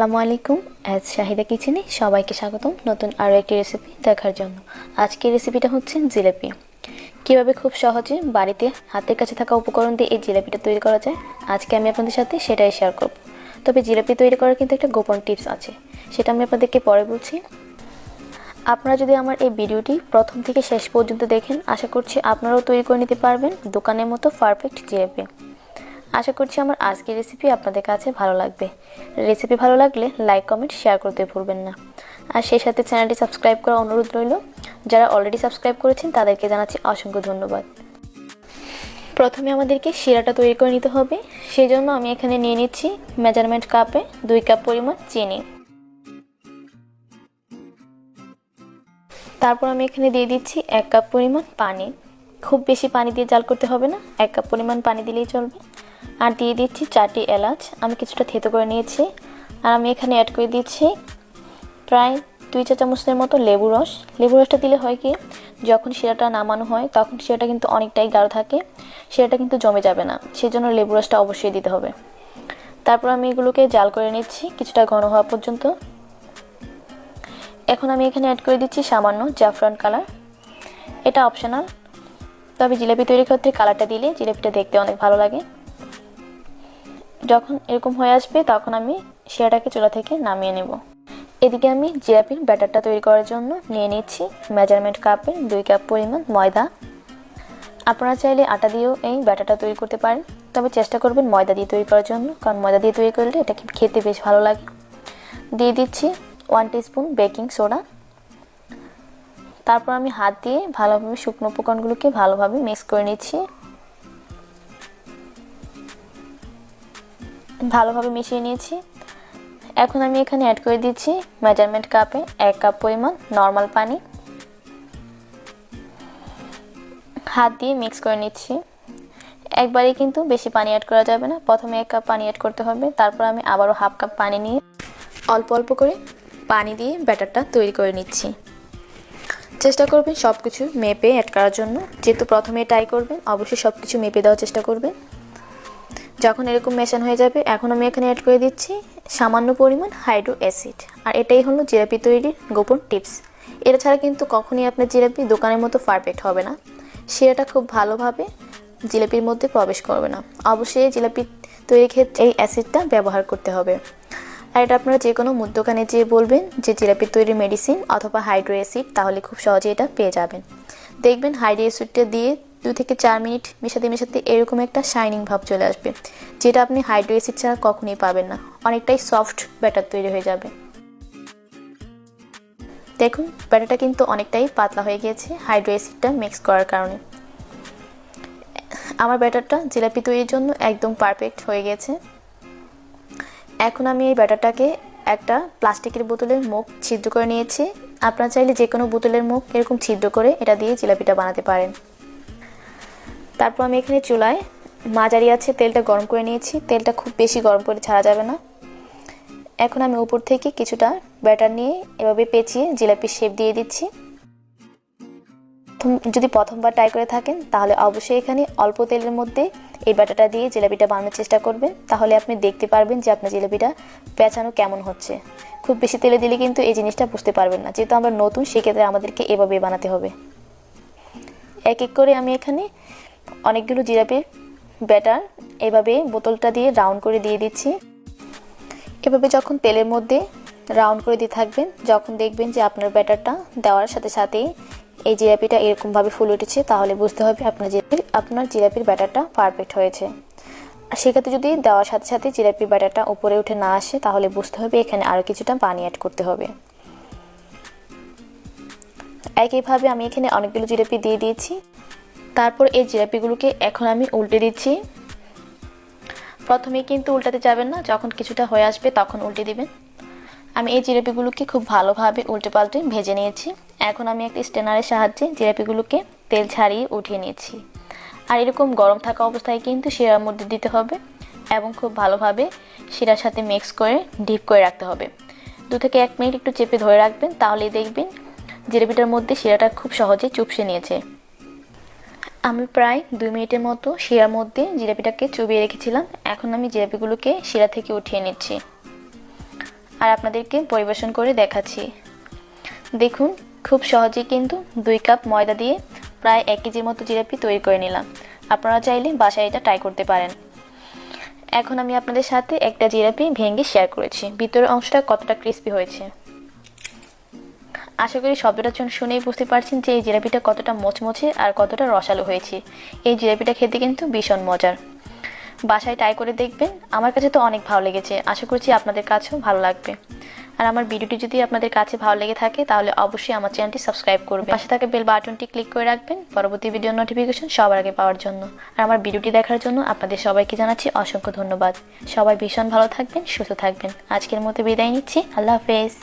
আসসালামু আলাইকুম। শাহিদা কিচেনে সবাইকে স্বাগতম নতুন আরও একটি রেসিপি দেখার জন্য। আজকের রেসিপিটা হচ্ছে জিলাপি। কিভাবে খুব সহজে বাড়িতে হাতের কাছে থাকা উপকরণ দিয়ে এই জিলাপিটা তৈরি করা যায়, আজকে আমি আপনাদের সাথে সেটাই শেয়ার করব। তবে জিলাপি তৈরি করার কিন্তু একটা গোপন টিপস আছে, সেটা আমি আপনাদেরকে পরে বলছি। আপনারা যদি আমার এই ভিডিওটি প্রথম থেকে শেষ পর্যন্ত দেখেন, আশা করছি আপনারাও তৈরি করে নিতে পারবেন দোকানের মতো পারফেক্ট জিলাপি। আশা করছি আমার আজকের রেসিপি আপনাদের কাছে ভালো লাগবে। রেসিপি ভালো লাগলে লাইক কমেন্ট শেয়ার করতে ভুলবেন না। আর সেই সাথে চ্যানেলটি সাবস্ক্রাইব করার অনুরোধ রইল। যারা অলরেডি সাবস্ক্রাইব করেছেন তাদেরকে জানাচ্ছি অসংখ্য ধন্যবাদ। প্রথমে আমাদেরকে শিরাটা তৈরি করে নিতে হবে। সেই জন্য আমি এখানে নিয়ে নিচ্ছি মেজারমেন্ট কাপে 2 কাপ পরিমাণ চিনি। তারপর আমি এখানে দিয়ে দিচ্ছি 1 কাপ পরিমাণ পানি। খুব বেশি পানি দিয়ে জাল করতে হবে না, 1 কাপ পরিমাণ পানি দিলেই চলবে। আর দিয়ে দিচ্ছি 4টি এলাচ, আমি কিছুটা থেতো করে নিয়েছি। আর আমি এখানে অ্যাড করে দিচ্ছি প্রায় 2 চা চামচের মতো লেবু রস। লেবু রসটা দিলে হয় কি, যখন শিরাটা নামানো হয় তখন শিরাটা কিন্তু অনেকটাই গাঢ় থাকে, শিরাটা কিন্তু জমে যাবে না, সেজন্য লেবু রসটা অবশ্যই দিতে হবে। তারপর আমি এগুলোকে জাল করে নিচ্ছি কিছুটা ঘন হওয়া পর্যন্ত। এখন আমি এখানে অ্যাড করে দিচ্ছি সামান্য জাফরান কালার। এটা অপশনাল, তবে জিলাপি তৈরির ক্ষেত্রে কালারটা দিলে জিলাপিটা দেখতে অনেক ভালো লাগে। যখন এরকম হয়ে আসবে তখন আমি শিরাটাকে চুলা থেকে নামিয়ে নেব। এদিকে আমি জিলাপির ব্যাটারটা তৈরি করার জন্য নিয়ে নিচ্ছি মেজারমেন্ট কাপে 2 কাপ পরিমাণ ময়দা। আপনারা চাইলে আটা দিয়েও এই ব্যাটারটা তৈরি করতে পারেন, তবে চেষ্টা করবেন ময়দা দিয়ে তৈরি করার জন্য, কারণ ময়দা দিয়ে তৈরি করলে এটা খেতে বেশ ভালো লাগে। দিয়ে দিচ্ছি 1 টিস্পুন বেকিং সোডা। তারপর আমি হাত দিয়ে ভালোভাবে শুকনো উপকরণগুলোকে ভালোভাবে মিক্স করে নিচ্ছি। ভালোভাবে মিশিয়ে নিয়েছি। এখন আমি এখানে অ্যাড করে দিচ্ছি মেজারমেন্ট কাপে 1 কাপ পরিমাণ নরমাল পানি। হাত দিয়ে মিক্স করে নিচ্ছি। একবারেই কিন্তু বেশি পানি অ্যাড করা যাবে না, প্রথমে 1 কাপ পানি অ্যাড করতে হবে। তারপর আমি আবারও হাফ কাপ পানি নিয়ে অল্প অল্প করে পানি দিয়ে ব্যাটারটা তৈরি করে নিচ্ছি। চেষ্টা করবেন সব কিছু মেপে অ্যাড করার জন্য, যেহেতু প্রথমে ট্রাই করবেন অবশ্যই সব কিছু মেপে দেওয়ার চেষ্টা করবেন। যখন এরকম মেশানো হয়ে যাবে, এখন আমি এখানে অ্যাড করে দিচ্ছি সামান্য পরিমাণ হাইড্রো অ্যাসিড। আর এটাই হলো জিলাপি তৈরির গোপন টিপস। এটা ছাড়া কিন্তু কখনই আপনার জিলাপি দোকানের মতো পারফেক্ট হবে না, শিরাটা খুব ভালোভাবে জিলাপির মধ্যে প্রবেশ করবে না। অবশ্যই জিলাপি তৈরির ক্ষেত্রে এই অ্যাসিডটা ব্যবহার করতে হবে। আর এটা আপনারা যে কোনো মুদ দোকানে যেয়ে বলবেন যে জিলাপি তৈরির মেডিসিন অথবা হাইড্রো অ্যাসিড, তাহলে খুব সহজে এটা পেয়ে যাবেন। দেখবেন হাইড্রো অ্যাসিডটা দিয়ে 2 থেকে 4 মিনিট মেশাতে মেশাতে এরকম একটা শাইনিং ভাব চলে আসবে, যেটা আপনি হাইড্রো অ্যাসিড ছাড়া কখনোই পাবেন না। অনেকটাই সফট ব্যাটার তৈরি হয়ে যাবে। দেখুন ব্যাটারটা কিন্তু অনেকটাই পাতলা হয়ে গিয়েছে হাইড্রো অ্যাসিডটা মিক্স করার কারণে। আমার ব্যাটারটা জিলাপি তৈরির জন্য একদম পারফেক্ট হয়ে গেছে। এখন আমি এই ব্যাটারটাকে একটা প্লাস্টিকের বোতলের মুখ ছিদ্র করে নিয়েছি। আপনারা চাইলে যে কোনো বোতলের মুখ এরকম ছিদ্র করে এটা দিয়ে জিলাপিটা বানাতে পারেন। তারপর আমি এখানে চুলায় মাঝারি আছে তেলটা গরম করে নিয়েছি। তেলটা খুব বেশি গরম করে ছাড়া যাবে না। এখন আমি উপর থেকে কিছুটা ব্যাটার নিয়ে এভাবে পেঁচিয়ে জিলাপির শেপ দিয়ে দিচ্ছি। যদি প্রথমবার ট্রাই করে থাকেন তাহলে অবশ্যই এখানে অল্প তেলের মধ্যে এই ব্যাটারটা দিয়ে জিলাপিটা বানানোর চেষ্টা করবেন, তাহলে আপনি দেখতে পারবেন যে আপনার জিলাপিটা পেঁচানো কেমন হচ্ছে। খুব বেশি তেলে দিলে কিন্তু এই জিনিসটা বুঝতে পারবেন না, যেহেতু আমরা নতুন, সেক্ষেত্রে আমাদেরকে এভাবে বানাতে হবে। এক এক করে আমি এখানে অনেকগুলো জিলাপির ব্যাটার এভাবে বোতলটা দিয়ে রাউন্ড করে দিয়ে দিচ্ছি। এভাবে যখন তেলের মধ্যে রাউন্ড করে দিয়ে থাকবেন, যখন দেখবেন যে আপনার ব্যাটারটা দেওয়ার সাথে সাথেই এই জিলাপিটা এরকমভাবে ফুলে উঠেছে, তাহলে বুঝতে হবে আপনার জিলাপির ব্যাটারটা পারফেক্ট হয়েছে। আর সেক্ষেত্রে যদি দেওয়ার সাথে সাথে জিলাপির ব্যাটারটা উপরে উঠে না আসে, তাহলে বুঝতে হবে এখানে আরও কিছুটা পানি অ্যাড করতে হবে। একইভাবে আমি এখানে অনেকগুলো জিলাপি দিয়ে দিয়েছি। তারপর এই জিলাপিগুলোকে এখন আমি উল্টে দিচ্ছি। প্রথমেই কিন্তু উল্টাতে যাবেন না, যখন কিছুটা হয়ে আসবে তখন উল্টে দিবেন। আমি এই জিলাপিগুলোকে খুব ভালোভাবে উল্টে পাল্টে ভেজে নিয়েছি। এখন আমি একটা স্ট্রেনারের সাহায্যে জিলাপিগুলোকে তেল ছাড়িয়ে উঠিয়ে নিয়েছি। আর এরকম গরম থাকা অবস্থায় কিন্তু শিরার মধ্যে দিতে হবে এবং খুব ভালোভাবে শিরার সাথে মিক্স করে ডিপ করে রাখতে হবে। 2 থেকে 1 মিনিট একটু চেপে ধরে রাখবেন, তাহলেই দেখবেন জিলাপিটার মধ্যে শিরাটা খুব সহজে চুপসে নিয়েছে। আমি প্রায় 2 মিনিটের মতো শিরার মধ্যে জিলাপিটাকে চুবিয়ে রেখেছিলাম। এখন আমি জিলাপিগুলোকে শিরা থেকে উঠিয়ে নিচ্ছি। আর আপনাদেরকে পরিবেশন করে দেখাচ্ছি। দেখুন খুব সহজেই কিন্তু 2 কাপ ময়দা দিয়ে প্রায় 1 কেজির মতো জিলাপি তৈরি করে নিলাম। আপনারা চাইলে বাসায় এটা ট্রাই করতে পারেন। এখন আমি আপনাদের সাথে একটা জিলাপি ভেঙে শেয়ার করেছি, ভিতরের অংশটা কতটা ক্রিস্পি হয়েছে। আশা করি শব্দটা শুনেই বুঝতে পারছেন যে এই জিলাপিটা কতটা মচমচে আর কতটা রসালো হয়েছে। এই জিলাপিটা খেতে কিন্তু ভীষণ মজার। বাসায় ট্রাই করে দেখবেন। আমার কাছে তো অনেক ভালো লেগেছে, আশা করছি আপনাদের কাছেও ভালো লাগবে। আর আমার ভিডিওটি যদি আপনাদের কাছে ভালো লেগে থাকে তাহলে অবশ্যই আমার চ্যানেলটি সাবস্ক্রাইব করবেন, পাশে থাকা বেল বাটনটি ক্লিক করে রাখবেন পরবর্তী ভিডিওর নোটিফিকেশন সবার আগে পাওয়ার জন্য। আর আমার ভিডিওটি দেখার জন্য আপনাদের সবাইকে জানাচ্ছি অসংখ্য ধন্যবাদ। সবাই ভীষণ ভালো থাকবেন, সুস্থ থাকবেন। আজকের মতো বিদায় নিচ্ছি। আল্লাহ হাফেজ।